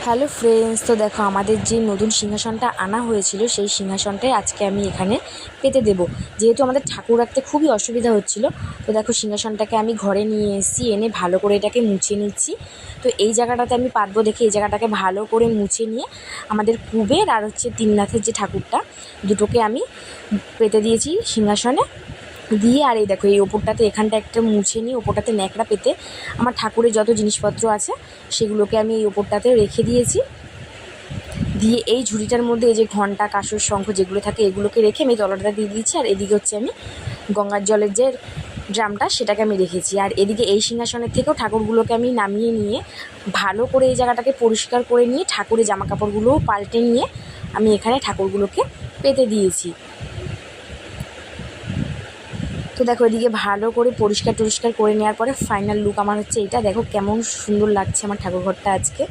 Hello friends, তো দেখো আমাদের যে নতুন সিংহাসনটা আনা হয়েছিল সেই সিংহাসনটাই আজকে আমি এখানে পেতে দেব। যেহেতু আমাদের ঠাকুর রাখতে খুবই অসুবিধা হচ্ছিল, তো দেখো সিংহাসনটাকে আমি ঘরে নিয়ে এসেছি, এনে ভালো করে এটাকে মুছে নিচ্ছি। তো এই জায়গাটাতে আমি পাতবো দেখে এই জায়গাটাকে ভালো করে মুছে নিয়ে আমাদের কুবের আর হচ্ছে তিননাথের যে ঠাকুরটা, দুটোকে আমি পেতে দিয়েছি সিংহাসনে দিয়ে। আর এই দেখো এই ওপরটাতে এখানটা একটা মুছে নিয়ে ওপরটাতে ন্যাকড়া পেতে আমার ঠাকুরের যত জিনিসপত্র আছে সেগুলোকে আমি এই ওপরটাতে রেখে দিয়েছি। দিয়ে এই ঝুড়িটার মধ্যে এই যে ঘণ্টা, কাঁসর, শঙ্খ যেগুলো থাকে এগুলোকে রেখে আমি তলাটা দিয়ে দিয়েছি। আর এদিকে হচ্ছে আমি গঙ্গার জলের যে ড্রামটা সেটাকে আমি রেখেছি। আর এদিকে এই সিংহাসনের থেকেও ঠাকুরগুলোকে আমি নামিয়ে নিয়ে ভালো করে এই জায়গাটাকে পরিষ্কার করে নিয়ে ঠাকুরের জামা কাপড়গুলোও পাল্টে নিয়ে আমি এখানে ঠাকুরগুলোকে পেতে দিয়েছি। তো দেখো এদিকে ভালো করে পরিষ্কার করে নেওয়ার পরে ফাইনাল লুক আমার হচ্ছে এইটা। দেখো কেমন সুন্দর লাগছে আমার ঠাকুরঘরটা আজকে।